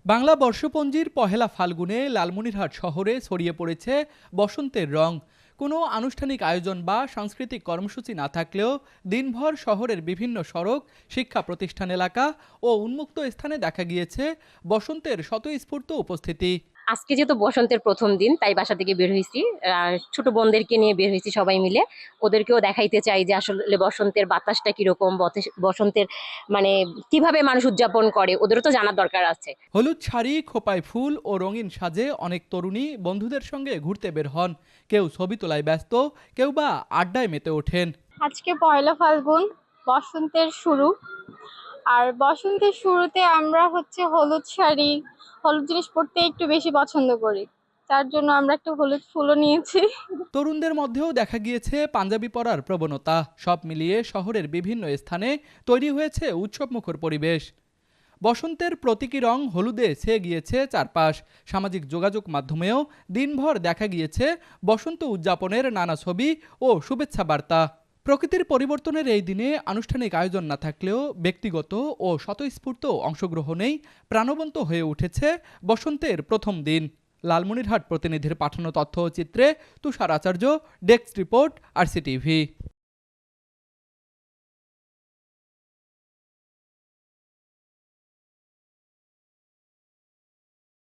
বাংলা বর্ষপঞ্জির পহেলা ফাল্গুনে লালমনিরহাট শহরে ছড়িয়ে পড়েছে বসন্তের রং। কোনো আনুষ্ঠানিক আয়োজন বা সাংস্কৃতিক কর্মসূচি না থাকলেও দিনভর শহরের বিভিন্ন সড়ক, শিক্ষা প্রতিষ্ঠান এলাকা ও উন্মুক্ত স্থানে দেখা গিয়েছে বসন্তের স্বতঃস্ফূর্ত উপস্থিতি। আজকে যেহেতু বসন্তের প্রথম দিন, তাই বাসা থেকে বের হয়েছি। ছোট বোনদেরকে নিয়ে বের হয়েছি সবাই মিলে। ওদেরকেও দেখাইতে চাই যে আসলে বসন্তের বাতাসটা কিরকম, বসন্তের মানে কিভাবে মানুষ উদযাপন করে, ওদেরও তো জানার দরকার আছে। হলুদ শাড়ি, খোপায় ফুল ও রঙিন সাজে অনেক তরুণী বন্ধুদের সঙ্গে ঘুরতে বের হন। কেউ ছবি তোলায় ব্যস্ত, কেউ বা আড্ডায় মেতে ওঠেন। আজকে পয়লা ফাল্গুন, বসন্তের শুরু। আর বসন্তের শুরুতে আমরা হলুদ শাড়ি, হলুদ জিনিস পরতে একটু বেশি পছন্দ করি। তার জন্য আমরা একটু হলুদ ফুলও নিয়েছি। তরুণদের মধ্যেও দেখা গিয়েছে পাঞ্জাবি পরার প্রবণতা। সব মিলিয়ে শহরের বিভিন্ন স্থানে তৈরি হয়েছে উৎসবমুখর পরিবেশ। বসন্তের প্রতীকী রং হলুদে ছেয়ে গিয়েছে চারপাশ। সামাজিক যোগাযোগ মাধ্যমেও দিনভর দেখা গিয়েছে বসন্ত উদযাপনের নানা ছবি ও শুভেচ্ছা বার্তা। প্রকৃতির পরিবর্তনের এই দিনে আনুষ্ঠানিক আয়োজন না থাকলেও ব্যক্তিগত ও স্বতঃস্ফূর্ত অংশগ্রহণেই প্রাণবন্ত হয়ে উঠেছে বসন্তের প্রথম দিন। লালমনিরহাট প্রতিনিধির পাঠানো তথ্য ও চিত্রে তুষার আচার্য, ডেস্ক রিপোর্ট, RCTV।